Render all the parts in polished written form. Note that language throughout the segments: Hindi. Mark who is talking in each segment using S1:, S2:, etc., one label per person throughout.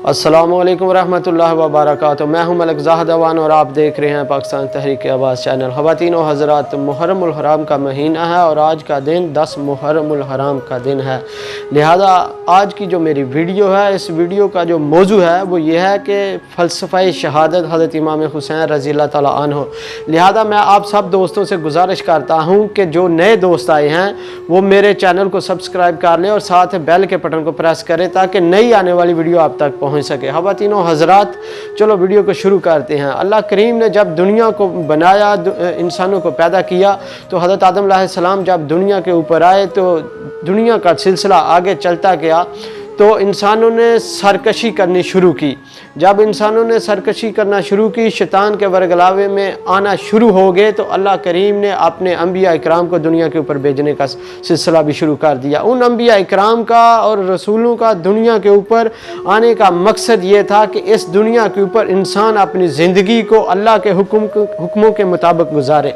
S1: अस्सलामु अलैकुम रहमतुल्लाहि व बरकातुहू। मैं हूं मलिक ज़ाहदवान और आप देख रहे हैं पाकिस्तान तहरीक आवाज़ चैनल। ख़वातीन व हज़रात, मुहर्रमुल हराम का महीना है और आज का दिन 10 मुहर्रमुल हराम का दिन है। लिहाजा आज की जो मेरी वीडियो है, इस वीडियो का जो मौजू है वो ये है कि फलसफा शहादत हज़रत इमाम हुसैन रज़ी अल्लाह तआला अन्हु। लिहाजा मैं आप सब दोस्तों से गुजारिश करता हूँ कि जो नए दोस्त आए हैं वो मेरे चैनल को सब्सक्राइब कर लें और साथ बेल के बटन को प्रेस करें ताकि नई आने वाली वीडियो आप तक पहुँच सके। ख़वातीनो हज़रात, चलो वीडियो को शुरू करते हैं। अल्लाह करीम ने जब दुनिया को बनाया, इंसानों को पैदा किया, तो हज़रत आदम अलैहिस्सलाम जब दुनिया के ऊपर आए तो दुनिया का सिलसिला आगे चलता गया। तो इंसानों ने सरकशी करनी शुरू की। जब इंसानों ने सरकशी करना शुरू की, शैतान के वरगलावे में आना शुरू हो गए, तो अल्लाह करीम ने अपने अंबिया इकराम को दुनिया के ऊपर भेजने का सिलसिला भी शुरू कर दिया। उन अंबिया इकराम का और रसूलों का दुनिया के ऊपर आने का मकसद ये था कि इस दुनिया के ऊपर इंसान अपनी ज़िंदगी को अल्लाह के हुक्मों के मुताबिक गुजारे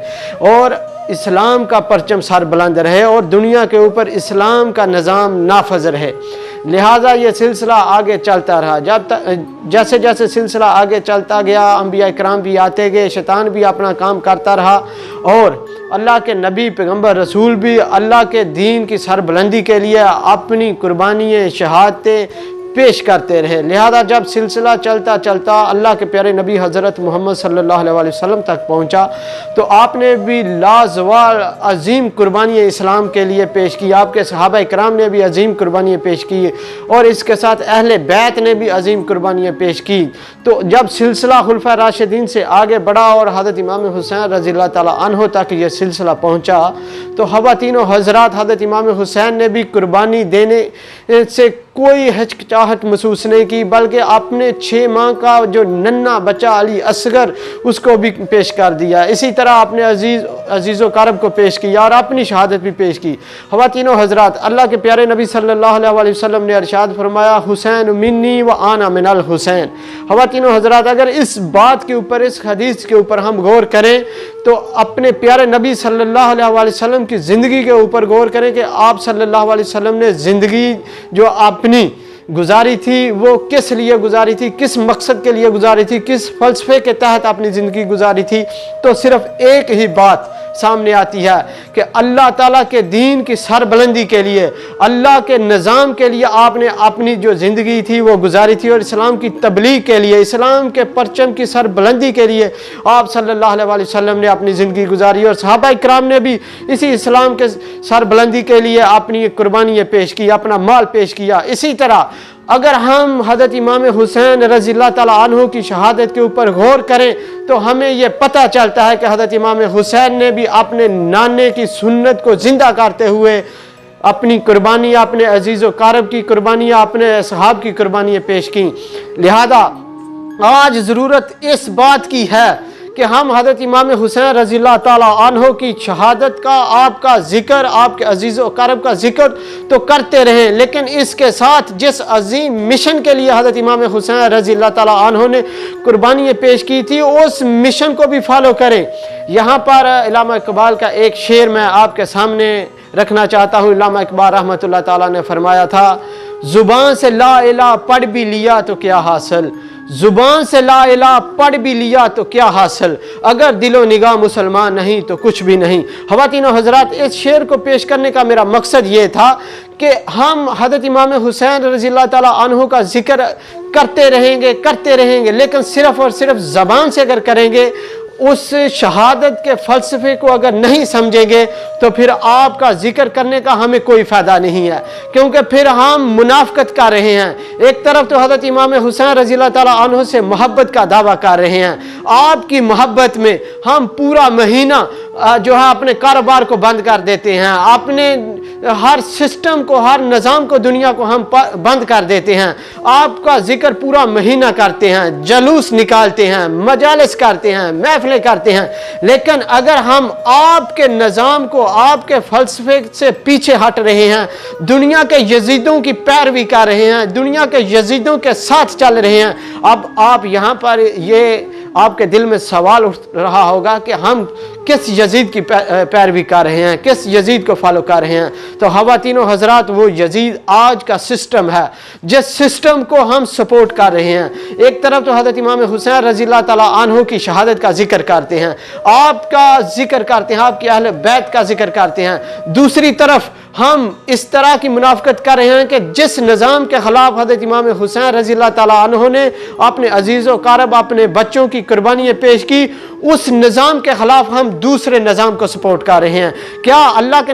S1: और इस्लाम का परचम सर बुलंद रहे और दुनिया के ऊपर इस्लाम का निज़ाम नाफज रहे। लिहाजा ये सिलसिला आगे चलता रहा। जैसे जैसे सिलसिला आगे चलता गया, अंबिया इकराम भी आते गए, शैतान भी अपना काम करता रहा और अल्लाह के नबी पैगम्बर रसूल भी अल्लाह के दीन की सरबुलंदी के लिए अपनी कुर्बानियाँ, शहादतें पेश करते रहे। लिहाजा जब सिलसिला चलता चलता अल्लाह के प्यारे नबी हज़रत मोहम्मद सल्लल्लाहु अलैहि वसल्लम तक पहुँचा, तो आपने भी लाजवाब अजीम कुर्बानियाँ इस्लाम के लिए पेश की। आपके सहाबा इकराम ने भी अजीम कुर्बानियाँ पेश की और इसके साथ अहले बैत ने भी अजीम कुर्बानियाँ पेश की। तो जब सिलसिला खुलफा राशिदीन से आगे बढ़ा और हज़रत इमाम हुसैन रज़ी अल्लाह तआला अन्हु तक ये सिलसिला पहुँचा, तो ख़वातीनो हज़रात, हज़रत इमाम हुसैन ने भी कुर्बानी देने से कोई हिचकिचाहट महसूस नहीं की, बल्कि अपने 6 माह का जो नन्हा बच्चा अली असगर उसको भी पेश कर दिया। इसी तरह अपने अजीज़ो करब को पेश किया और अपनी शहादत भी पेश की। ख़वातीनो हज़रात, अल्लाह के प्यारे नबी सल्लल्लाहु अलैहि वसल्लम ने इरशाद फरमाया, हुसैन मिन्नी व आना मिनल हुसैन। ख़वातीनो हज़रात, अगर इस बात के ऊपर, इस हदीस के ऊपर हम गौर करें तो अपने प्यारे नबी सल्लल्लाहु अलैहि वसल्लम की ज़िंदगी के ऊपर गौर करें कि आप सल्लल्लाहु अलैहि वसल्लम ने ज़िंदगी जो अपनी गुजारी थी वो किस लिए गुजारी थी, किस मकसद के लिए गुजारी थी, किस फलसफे के तहत अपनी ज़िंदगी गुजारी थी। तो सिर्फ एक ही बात सामने आती है कि अल्लाह ताला के दीन की सरबुलंदी के लिए, अल्लाह के निज़ाम के लिए आपने अपनी जो ज़िंदगी थी वो गुजारी थी और इस्लाम की तबलीग के लिए, इस्लाम के परचम की सरबुलंदी के लिए आप सल्लल्लाहु अलैहि वसल्लम ने अपनी ज़िंदगी गुजारी और सहाबा इकराम ने भी इसी इस्लाम के सरबुलंदी के लिए अपनी कुर्बानियाँ पेश की, अपना माल पेश किया। इसी तरह अगर हम हज़रत इमाम हुसैन रज़ी अल्लाह तआला अन्हु की शहादत के ऊपर गौर करें तो हमें यह पता चलता है कि हज़रत इमाम हुसैन ने भी अपने नाने की सुन्नत को ज़िंदा करते हुए अपनी कुर्बानियाँ, अपने अजीज़ो कारब की कुर्बानियाँ, अपने असहाब की कुर्बानियाँ पेश की। लिहाजा आज ज़रूरत इस बात की है कि हम हज़रत इमाम हुसैन रज़ी अल्लाह तआला अन्हु की शहादत का, आपका ज़िक्र, आपके अजीज़ो कारब का ज़िक्र तो करते रहें, लेकिन इसके साथ जिस अजीम मिशन के लिए हज़रत इमाम हुसैन रज़ी अल्लाह तआला अन्हु ने कुर्बानियाँ पेश की थी, उस मिशन को भी फॉलो करें। यहाँ पर इमाम इकबाल का एक शेर मैं आपके सामने रखना चाहता हूँ। इमाम इकबाल रहमतुल्लाह ताला ने फरमाया था, ज़ुबान से ला इलाहा पढ़ भी लिया तो क्या हासिल, ज़ुबान से ला इलाहा पढ़ भी लिया तो क्या हासिल, अगर दिलो निगाह मुसलमान नहीं तो कुछ भी नहीं। ख़वातीनो हज़रात, इस शेर को पेश करने का मेरा मकसद ये था कि हम हज़रत इमाम हुसैन रज़ी अल्लाह तआला अन्हु का ज़िक्र करते रहेंगे, लेकिन सिर्फ़ और सिर्फ ज़बान से अगर करेंगे, उस शहादत के फ़लसफ़े को अगर नहीं समझेंगे तो फिर आपका ज़िक्र करने का हमें कोई फ़ायदा नहीं है, क्योंकि फिर हम मुनाफ़िक़त कर रहे हैं। एक तरफ तो हज़रत इमाम हुसैन रज़ी अल्लाह तआला अन्हु से मोहब्बत का दावा कर रहे हैं, आपकी मोहब्बत में हम पूरा महीना जो है अपने कारोबार को बंद कर देते हैं, अपने हर सिस्टम को, हर निज़ाम को, दुनिया को हम बंद कर देते हैं, आपका ज़िक्र पूरा महीना करते हैं, जलूस निकालते हैं, मजालिस करते हैं, महफिलें करते हैं, लेकिन अगर हम आपके निज़ाम को, आपके फ़लसफ़े से पीछे हट रहे हैं, दुनिया के यजीदों की पैरवी कर रहे हैं, दुनिया के यजीदों के साथ चल रहे हैं, अब आप यहाँ पर ये आपके दिल में सवाल उठ रहा होगा कि हम किस यजीद की पैरवी कर रहे हैं, किस यजीद को फॉलो कर रहे हैं। तो ख़वातीन व हज़रात, वो यजीद आज का सिस्टम है जिस सिस्टम को हम सपोर्ट कर रहे हैं। एक तरफ तो हज़रत इमाम हुसैन रज़ी अल्लाह ताला अन्हु की शहादत का जिक्र करते हैं, आपका जिक्र करते हैं, आपके अहले बैत का जिक्र करते हैं। दूसरी तरफ हम इस तरह की मुनाफिकत कर रहे हैं कि जिस निज़ाम के ख़िलाफ़ हज़रत इमाम हुसैन रज़ी अल्लाह ताला अन्हु ने अपने अजीज़ व क़ारब, अपने बच्चों की कुर्बानियाँ पेश की, उस निज़ाम के ख़िलाफ़ हम दूसरे निज़ाम को सपोर्ट कर रहे हैं। क्या अल्लाह के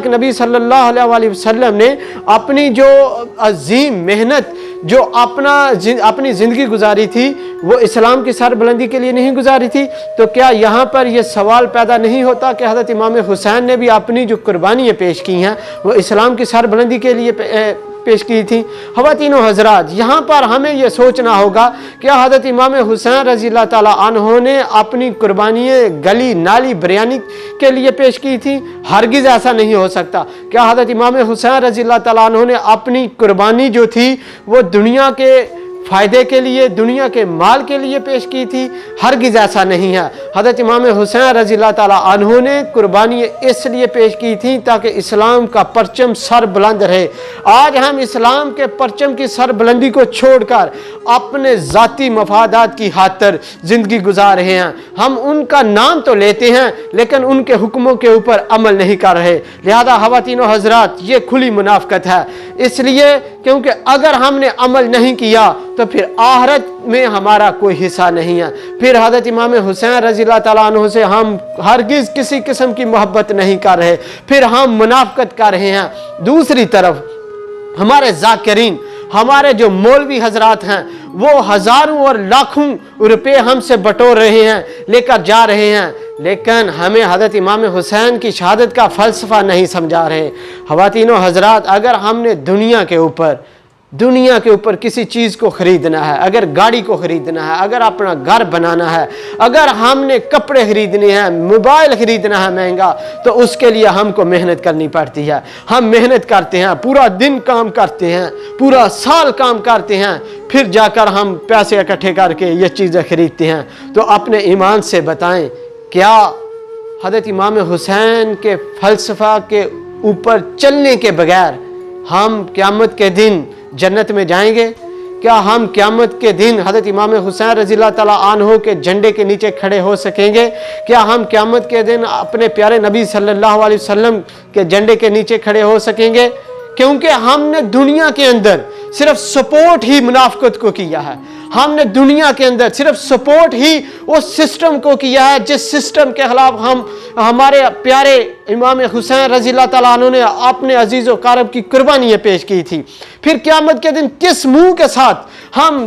S1: नबी सल्लल्लाहु अलैहि वसल्लम ने अपनी जो अजीम मेहनत, जो अपनी ज़िंदगी गुजारी थी, वो इस्लाम की सरबुलंदी के लिए नहीं गुजारी थी? तो क्या यहाँ पर यह सवाल पैदा नहीं होता कि हज़रत इमाम हुसैन ने भी अपनी जो कुर्बानियाँ पेश की हैं वो इस्लाम की सरबुलंदी के लिए पेश की थी? ख़वातीन व हज़रात, यहाँ पर हमें यह सोचना होगा कि हज़रत इमाम हुसैन रज़ी अल्लाह ताला अन्हु ने अपनी कुर्बानियाँ गली नाली बिरयानी के लिए पेश की थी? हरगिज़ ऐसा नहीं हो सकता। क्या हज़रत इमाम हुसैन रज़ी अल्लाह ताला अन्हु ने अपनी कुर्बानी जो थी वो दुनिया के फ़ायदे के लिए, दुनिया के माल के लिए पेश की थी? हरगिज़ ऐसा नहीं है। हज़रत इमाम हुसैन रज़ी अल्लाह ताला अन्हु ने कुर्बानी इसलिए पेश की थी ताकि इस्लाम का परचम सर बुलंद रहे। आज हम इस्लाम के परचम की सर बुलंदी को छोड़कर अपने ज़ाती मफादात की खातिर ज़िंदगी गुजार रहे हैं। हम उनका नाम तो लेते हैं लेकिन उनके हुक्मों के ऊपर अमल नहीं कर रहे। लिहाजा ख़वातीन व हज़रात, ये खुली मुनाफ़िकत है, इसलिए क्योंकि अगर हमने अमल नहीं किया तो फिर आखिरत में हमारा कोई हिस्सा नहीं है। फिर हज़रत इमाम हुसैन रज़ी अल्लाह ताला अन्हु से हम हरगिज़ किसी किस्म की मोहब्बत नहीं कर रहे, फिर हम मुनाफ़िकत कर रहे हैं। दूसरी तरफ हमारे ज़ाकिरीन, हमारे जो मौलवी हजरात हैं, वो हज़ारों और लाखों रुपए हमसे बटोर रहे हैं, लेकर जा रहे हैं, लेकिन हमें हज़रत इमाम हुसैन की शहादत का फ़लसफ़ा नहीं समझा रहे। ख़वातीन व हज़रात, अगर हमने दुनिया के ऊपर किसी चीज़ को ख़रीदना है, अगर गाड़ी को ख़रीदना है, अगर अपना घर बनाना है, अगर हमने कपड़े ख़रीदने हैं, मोबाइल ख़रीदना है महंगा, तो उसके लिए हमको मेहनत करनी पड़ती है। हम मेहनत करते हैं, पूरा दिन काम करते हैं, पूरा साल काम करते हैं, फिर जाकर हम पैसे इकट्ठे करके ये चीज़ें ख़रीदते हैं। तो अपने ईमान से बताएं, क्या हज़रत इमाम हुसैन के फ़लसफ़ा के ऊपर चलने के बगैर हम क़यामत के दिन जन्नत में जाएंगे? क्या हम क़यामत के दिन हज़रत इमाम हुसैन रज़ी अल्लाह ताला अन्हु के झंडे के नीचे खड़े हो सकेंगे? क्या हम क़यामत के दिन अपने प्यारे नबी सल्लल्लाहु अलैहि वसल्लम के झंडे के नीचे खड़े हो सकेंगे? क्योंकि हमने दुनिया के अंदर सिर्फ सपोर्ट ही मुनाफ़िकत को किया है। हमने दुनिया के अंदर सिर्फ सपोर्ट ही उस सिस्टम को किया है जिस सिस्टम के खिलाफ हमारे प्यारे इमाम हुसैन रज़ी अल्लाह ताला अन्हु ने अपने अजीज़ व क़ारब की कुर्बानियाँ पेश की थी। फिर क़यामत के दिन किस मुंह के साथ हम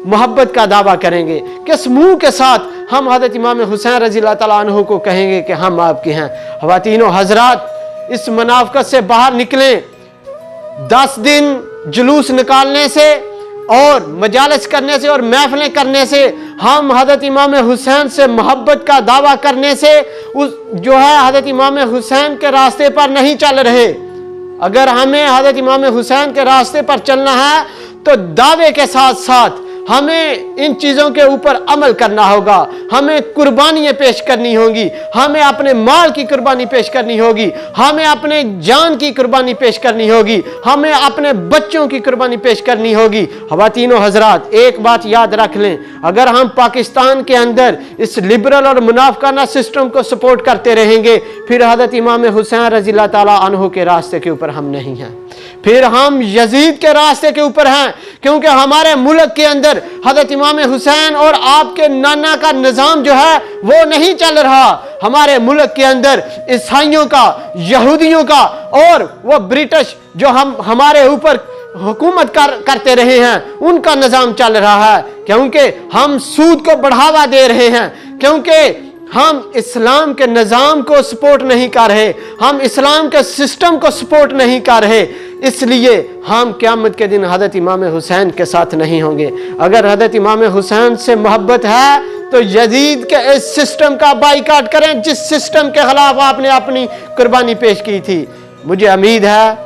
S1: मोहब्बत का दावा करेंगे? किस मुंह के साथ हम हज़रत इमाम हुसैन रज़ी अल्लाह ताला अन्हु को कहेंगे कि हम आपके हैं? ख़वातीन व हज़रात, इस मुनाफ़िकत से बाहर निकलें। 10 दिन जुलूस निकालने से और मजालस करने से और महफिलें करने से, हम हज़रत इमाम हुसैन से मोहब्बत का दावा करने से जो है हज़रत इमाम हुसैन के रास्ते पर नहीं चल रहे। अगर हमें हज़रत इमाम हुसैन के रास्ते पर चलना है तो दावे के साथ साथ हमें इन चीज़ों के ऊपर अमल करना होगा। हमें कुर्बानियाँ पेश करनी होगी, हमें अपने माल की कुर्बानी पेश करनी होगी, हमें अपने जान की कुर्बानी पेश करनी होगी, हमें अपने बच्चों की कुर्बानी पेश करनी होगी। ख़वातीन व हज़रात, एक बात याद रख लें, अगर हम पाकिस्तान के अंदर इस लिबरल और मुनाफिकाना सिस्टम को सपोर्ट करते रहेंगे, फिर हज़रत इमाम हुसैन रज़ी अल्लाह ताला अन्हु के रास्ते के ऊपर हम नहीं हैं, फिर हम यजीद के रास्ते के ऊपर हैं। क्योंकि हमारे मुल्क के अंदर हज़रत इमाम हुसैन और आपके नाना का निज़ाम जो है वो नहीं चल रहा। हमारे मुल्क के अंदर ईसाइयों का, यहूदियों का और वो ब्रिटिश जो हमारे ऊपर हुकूमत करते रहे हैं, उनका निज़ाम चल रहा है। क्योंकि हम सूद को बढ़ावा दे रहे हैं, क्योंकि हम इस्लाम के निज़ाम को सपोर्ट नहीं कर रहे, हम इस्लाम के सिस्टम को सपोर्ट नहीं कर रहे, इसलिए हम क़यामत के दिन हज़रत इमाम हुसैन के साथ नहीं होंगे। अगर हज़रत इमाम हुसैन से मोहब्बत है तो यजीद के इस सिस्टम का बाइकाट करें जिस सिस्टम के खिलाफ आपने अपनी कुर्बानी पेश की थी। मुझे उम्मीद है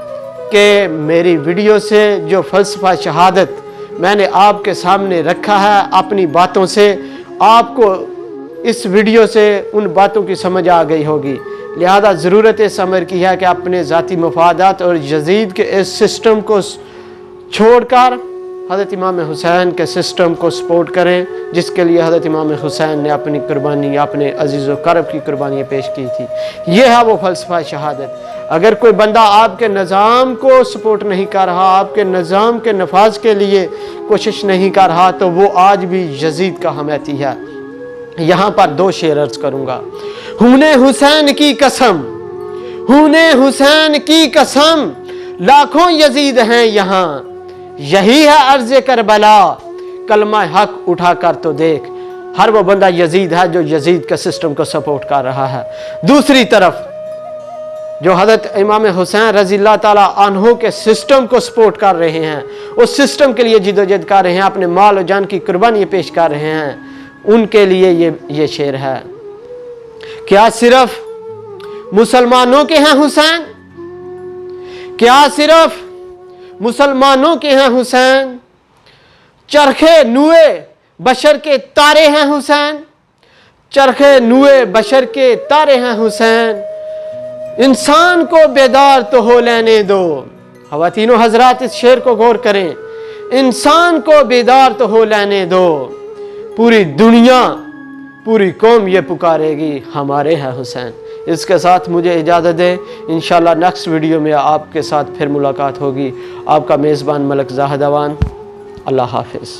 S1: कि मेरी वीडियो से जो फलसफा शहादत मैंने आपके सामने रखा है, अपनी बातों से आपको इस वीडियो से उन बातों की समझ आ गई होगी। लिहाजा ज़रूरत इस अमर की है कि अपने ज़ाती मफादात और यजीद के इस सिस्टम को छोड़कर हज़रत इमाम हुसैन के सिस्टम को सपोर्ट करें, जिसके लिए हज़रत इमाम हुसैन ने अपनी कुर्बानी, अपने अजीज़ व करब की कुर्बानियाँ पेश की थी। ये है वो फलसफा शहादत। अगर कोई बंदा आपके निज़ाम को सपोर्ट नहीं कर रहा, आपके निज़ाम के नफाज के लिए कोशिश नहीं कर रहा, तो वो आज भी यजीद का हमैती है। यहाँ पर 2 शेर अर्ज करूँगा। खूने हुसैन की कसम, खूने हुसैन की कसम, लाखों यजीद हैं यहाँ, यही है अर्ज़ करबला, कलमा हक उठा कर तो देख। हर वो बंदा यजीद है जो यजीद के सिस्टम को सपोर्ट कर रहा है। दूसरी तरफ जो हज़रत इमाम हुसैन रज़ियल्लाह ताला अन्हु के सिस्टम को सपोर्ट कर रहे हैं, उस सिस्टम के लिए जिदोजहद कर रहे हैं, अपने माल और जान की कुर्बानी पेश कर रहे हैं, उनके लिए ये शेर है। क्या सिर्फ मुसलमानों के हैं हुसैन? क्या सिर्फ मुसलमानों के हैं हुसैन? चरखे नुए बशर के तारे हैं हुसैन, चरखे नुए बशर के तारे हैं हुसैन, इंसान को बेदार तो हो लेने दो। ख़वातीनो हज़रात, इस शेर को गौर करें। इंसान को बेदार तो हो लेने दो, पूरी दुनिया, पूरी कौम ये पुकारेगी, हमारे हैं हुसैन। इसके साथ मुझे इजाज़त दें। इंशाअल्लाह नेक्स्ट वीडियो में आपके साथ फिर मुलाकात होगी। आपका मेज़बान मलक ज़ाहदवान। अल्लाह हाफ़िज़।